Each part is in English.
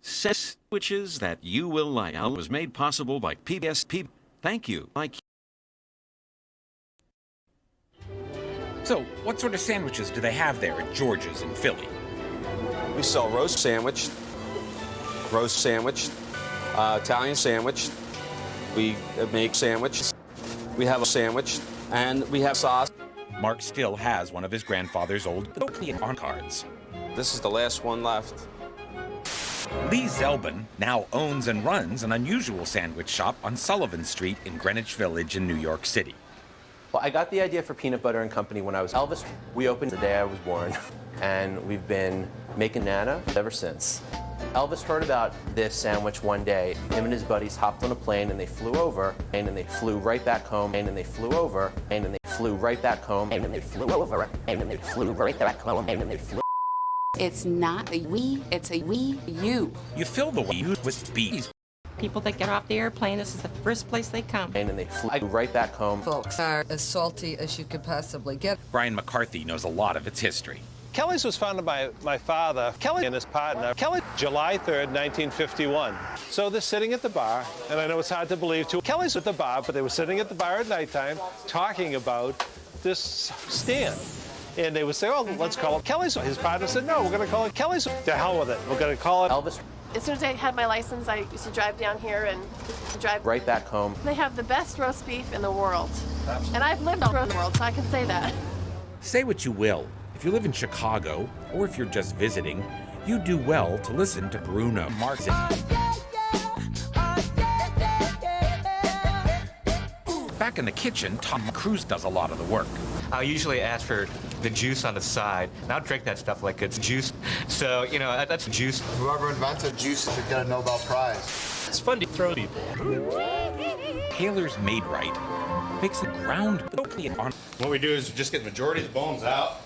Saaswiches that you will like was made possible by PBSP. Thank you. So, what sort of sandwiches do they have there at George's in Philly? We sell roast sandwich, Italian sandwich. We make sandwiches. We have a sandwich, and we have sauce. Mark still has one of his grandfather's old on cards. This is the last one left. Lee Zelbin now owns and runs an unusual sandwich shop on Sullivan Street in Greenwich Village in New York City. Well, I got the idea for Peanut Butter and Company when I was Elvis. We opened the day I was born, and we've been making Nana ever since. Elvis heard about this sandwich one day. Him and his buddies hopped on a plane and they flew over, and then they flew right back home, and then they flew over, and then they flew right back home, and then they flew over, and then they flew right back home, and then they flew. It's not a we, it's a we, you. You fill the we with bees. People that get off the airplane, this is the first place they come. And then they flew right back home. Folks are as salty as you could possibly get. Brian McCarthy knows a lot of its history. Kelly's was founded by my father, Kelly and his partner. Kelly, July 3rd, 1951. So they're sitting at the bar, and I know it's hard to believe too. Kelly's at the bar, but they were sitting at the bar at nighttime talking about this stand. And they would say, oh, let's call it Kelly's. His partner said, no, we're going to call it Kelly's. To hell with it. We're going to call it Elvis. As soon as I had my license, I used to drive down here and drive right back home. They have the best roast beef in the world. Absolutely. And I've lived all over the world, so I can say that. Say what you will. If you live in Chicago, or if you're just visiting, you do well to listen to Bruno Mars. Back in the kitchen, Tom Cruise does a lot of the work. I'll usually ask for the juice on the side, and I'll drink that stuff like it's juice. So, you know, that's juice. Whoever invented juice should get a Nobel Prize. It's fun to throw people. Taylor's Made Right makes the ground on. What we do is just get the majority of the bones out.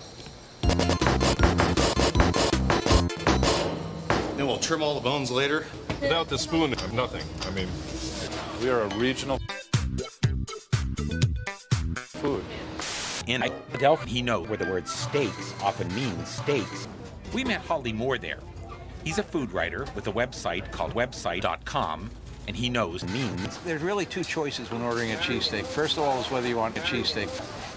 Then we'll trim all the bones later. Without the spoon, nothing. I mean, we are a regional food. In Philadelphia, he knows where the word steaks often means steaks. We met Holly Moore there. He's a food writer with a website called website.com, and he knows means. There's really two choices when ordering a cheesesteak. First of all is whether you want a cheesesteak,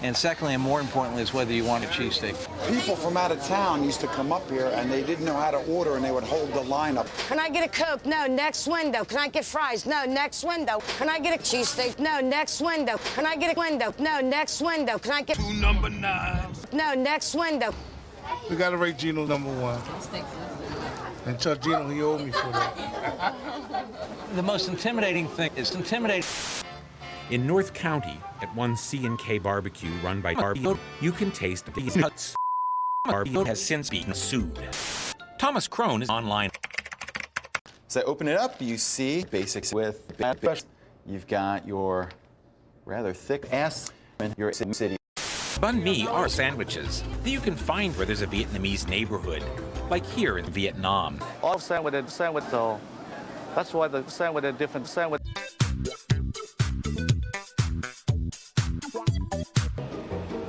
and secondly, and more importantly, is whether you want a cheesesteak. People from out of town used to come up here, and they didn't know how to order, and they would hold the line up. Can I get a Coke? No, next window. Can I get fries? No, next window. Can I get a cheesesteak? No, next window. Can I get a window? No, next window. Can I get two number 9s? No, next window. We gotta rate Gino #1. And tell Gino he owed me for that. The most intimidating thing is intimidating. In North County, at one C&K barbecue run by Barbecue, you can taste these nuts. Barbecue has since been sued. Thomas Crone is online. So open it up, you see basics with you've got your rather thick ass in your city. Banh mi are sandwiches that you can find where there's a Vietnamese neighborhood, like here in Vietnam. All sandwich though. That's why the sandwich is different sandwich.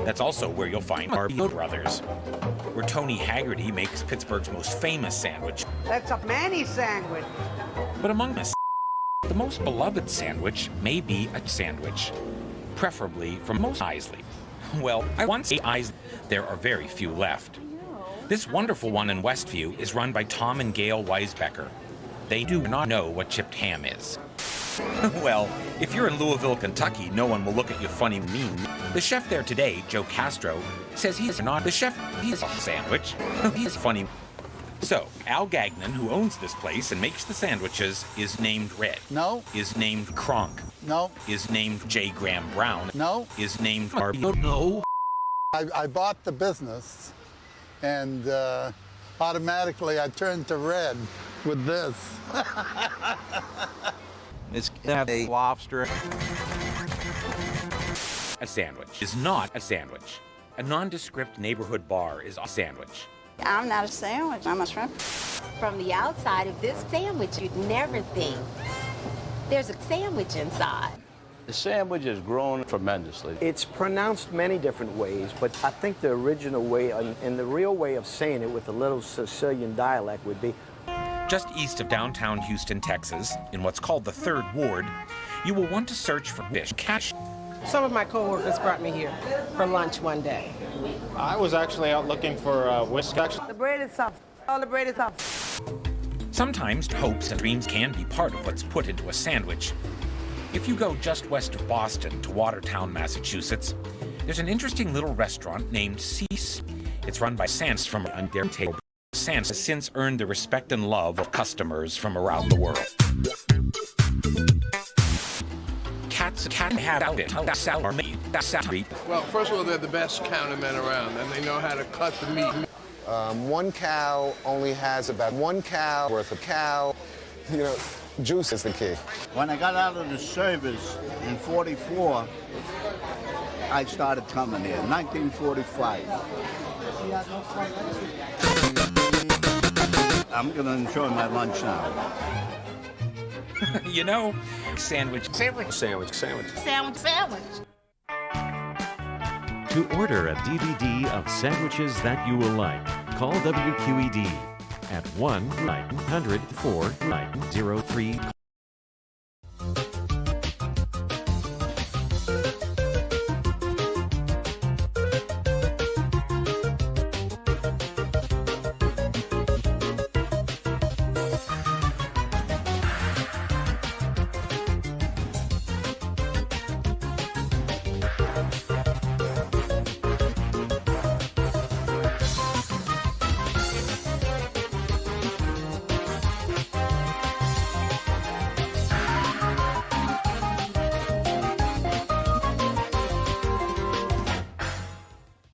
That's also where you'll find Barbecue Brothers, where Tony Haggerty makes Pittsburgh's most famous sandwich. That's a Manny sandwich. But among us, the most beloved sandwich may be a sandwich, preferably from Mos Eisley. Well, I once ate Eisley. There are very few left. This wonderful one in Westview is run by Tom and Gail Weisbecker. They do not know what chipped ham is. Well, if you're in Louisville, Kentucky, no one will look at you funny and mean. The chef there today, Joe Castro, says he's not the chef. He's a sandwich. He's funny. So, Al Gagnon, who owns this place and makes the sandwiches, is named Red. No. Is named Kronk. No. Is named J. Graham Brown. No. Is named Barbie. No. I bought the business, and automatically I turned to red with this. It's a lobster. A sandwich is not a sandwich. A nondescript neighborhood bar is a sandwich. I'm not a sandwich, I'm a shrimp. From the outside of this sandwich, you'd never think there's a sandwich inside. The sandwich has grown tremendously. It's pronounced many different ways, but I think the original way and the real way of saying it with a little Sicilian dialect would be Just east of downtown Houston, Texas, in what's called the 3rd Ward, you will want to search for fish catch. Some of my coworkers brought me here for lunch one day. I was actually out looking for whiskey. The bread is soft. All the bread is soft. Sometimes hopes and dreams can be part of what's put into a sandwich. If you go just west of Boston to Watertown, Massachusetts, there's an interesting little restaurant named Cease. It's run by Sans from Under Table. Sans has since earned the respect and love of customers from around the world. Cats can have it. Well, first of all, they're the best countermen around, and they know how to cut the meat. One cow only has about 1 cow worth of cow. You know, juice is the key. When I got out of the service in '44, I started coming here, 1945. I'm going to enjoy my lunch now. You know, sandwich. To order a DVD of sandwiches that you will like, call WQED at 1-900-4903.